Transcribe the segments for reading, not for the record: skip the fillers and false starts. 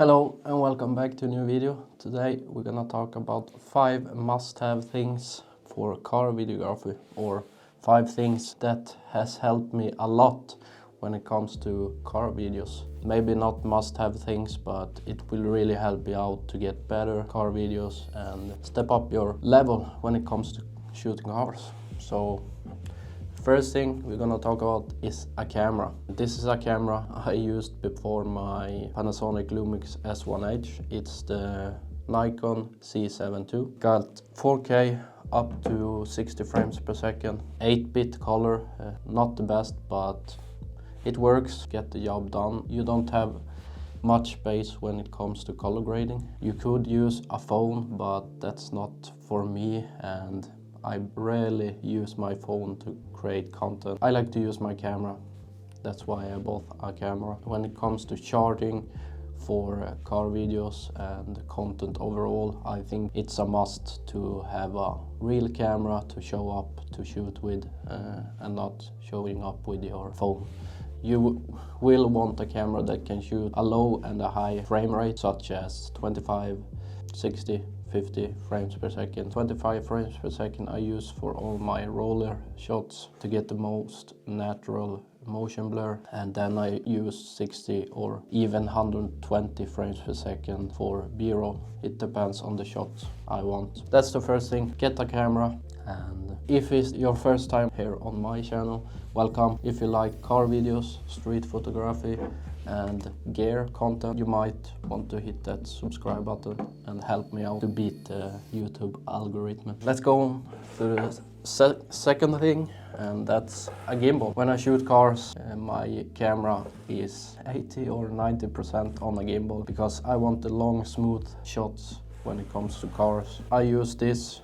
Hello and welcome back to a new video. Today we're gonna talk about 5 must-have things for car videography, or 5 things that has helped me a lot when it comes to car videos. Maybe not must-have things, but it will really help you out to get better car videos and step up your level when it comes to shooting cars. So first thing we're gonna talk about is a camera. This is a camera I used before my Panasonic Lumix S1H. It's the Nikon C7 II. Got 4K up to 60 frames per second. 8-bit color, not the best, but it works, get the job done. You don't have much space when it comes to color grading. You could use a phone, but that's not for me, and I rarely use my phone to create content. I like to use my camera. That's why I bought a camera. When it comes to charting for car videos and content overall, I think it's a must to have a real camera to show up to shoot with and not showing up with your phone. You will want a camera that can shoot a low and a high frame rate, such as 25, 60, 50 frames per second. 25 frames per second I use for all my roller shots to get the most natural motion blur, and then I use 60 or even 120 frames per second for B-roll. It depends on the shots I want. That's the first thing, get a camera. And if it's your first time here on my channel, welcome. If you like car videos, street photography and gear content, you might want to hit that subscribe button and help me out to beat the YouTube algorithm. Let's go on to the second thing, and that's a gimbal. When I shoot cars, my camera is 80 or 90% on a gimbal because I want the long, smooth shots when it comes to cars. I use this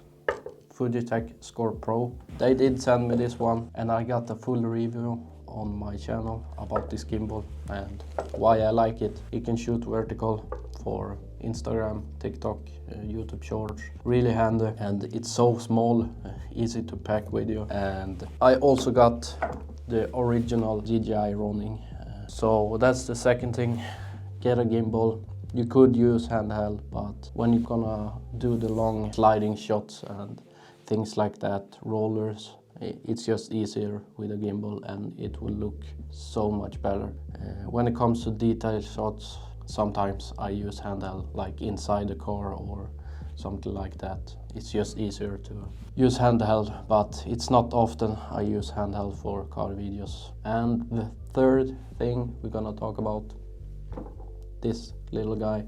FEIYUTECH SCORP Pro. They did send me this one, and I got a full review on my channel about this gimbal and why I like it. It can shoot vertical for Instagram, TikTok, YouTube Shorts. Really handy, and it's so small, easy to pack with you. And I also got the original DJI running. So that's the second thing, get a gimbal. You could use handheld, but when you're gonna do the long sliding shots and things like that, rollers, it's just easier with a gimbal and it will look so much better. When it comes to detailed shots, sometimes I use handheld, like inside the car or something like that. It's just easier to use handheld, but it's not often I use handheld for car videos. And the third thing we're gonna talk about, this little guy,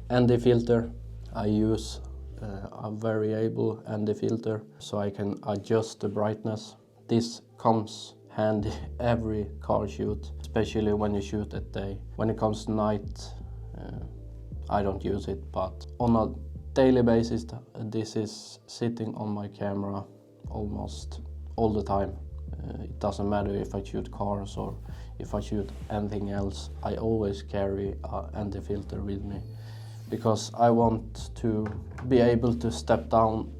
ND filter. I use a variable ND filter so I can adjust the brightness. This comes handy every car shoot, especially when you shoot at day. When it comes to night, I don't use it, but on a daily basis, this is sitting on my camera almost all the time. It doesn't matter if I shoot cars or if I shoot anything else. I always carry a ND filter with me, because I want to be able to step down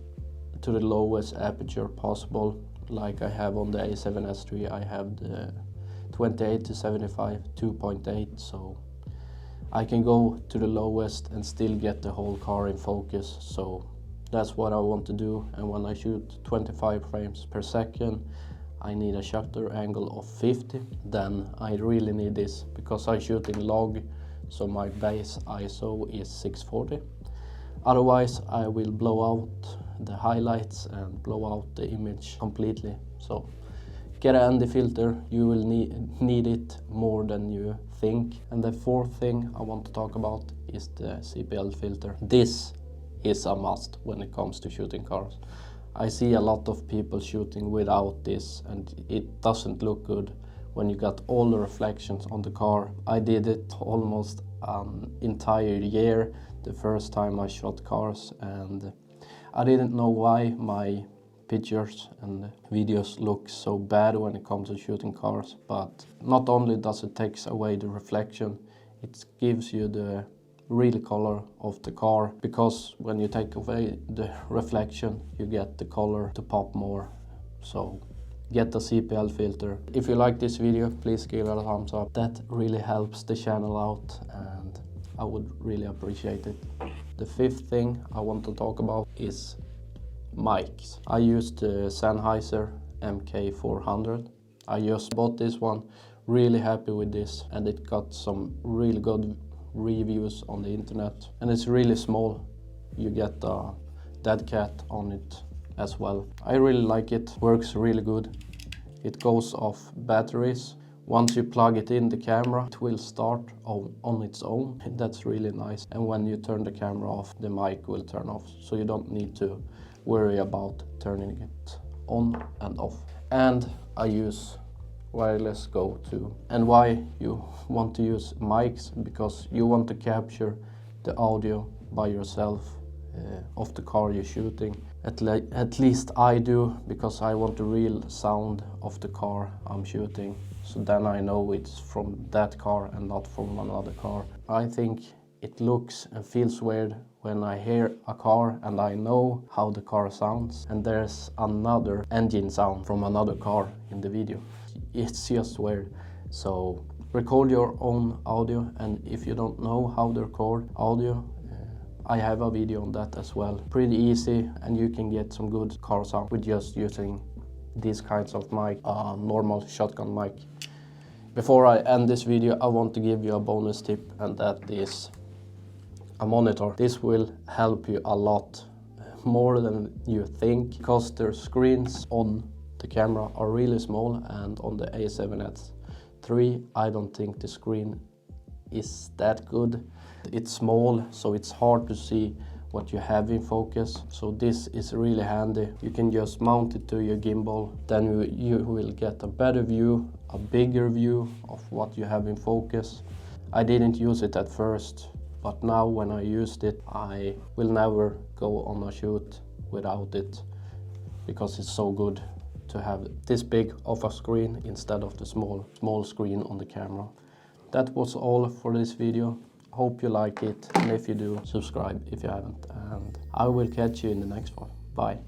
to the lowest aperture possible. Like I have on the A7S III, I have the 28-75 2.8, so I can go to the lowest and still get the whole car in focus. So that's what I want to do. And when I shoot 25 frames per second, I need a shutter angle of 50. Then I really need this because I'm shooting log, so my base ISO is 640. Otherwise I will blow out the highlights and blow out the image completely. So get an ND filter, you will need it more than you think. And the fourth thing I want to talk about is the CPL filter. This is a must when it comes to shooting cars. I see a lot of people shooting without this, and it doesn't look good when you got all the reflections on the car. I did it almost an entire year the first time I shot cars, and I didn't know why my pictures and videos look so bad when it comes to shooting cars. But not only does it take away the reflection, it gives you the real color of the car, because when you take away the reflection you get the color to pop more. So get the CPL filter. If you like this video, please give it a thumbs up. That really helps the channel out, and I would really appreciate it. The fifth thing I want to talk about is mics. I used the Sennheiser MK400. I just bought this one, really happy with this, and it got some really good reviews on the internet. And it's really small. You get a dead cat on it as well. I really like it, works really good. It goes off batteries. Once you plug it in the camera, it will start on its own. That's really nice. And when you turn the camera off, the mic will turn off. So you don't need to worry about turning it on and off. And I use wireless go too. And why you want to use mics? Because you want to capture the audio by yourself of the car you're shooting. At least I do, because I want the real sound of the car I'm shooting. So then I know it's from that car and not from another car. I think it looks and feels weird when I hear a car and I know how the car sounds, and there's another engine sound from another car in the video. It's just weird. So record your own audio, and if you don't know how to record audio, I have a video on that as well. Pretty easy, and you can get some good car sound with just using these kinds of mic, normal shotgun mic. Before I end this video, I want to give you a bonus tip, and that is a monitor. This will help you a lot, more than you think, because the screens on the camera are really small, and on the A7S III I don't think the screen is that good. It's small, so it's hard to see what you have in focus. So this is really handy. You can just mount it to your gimbal, then you will get a better view, a bigger view of what you have in focus. I didn't use it at first, but now when I used it, I will never go on a shoot without it, because it's so good to have this big of a screen instead of the small screen on the camera. That was all for this video. Hope you like it, and if you do, subscribe if you haven't, and I will catch you in the next one. Bye.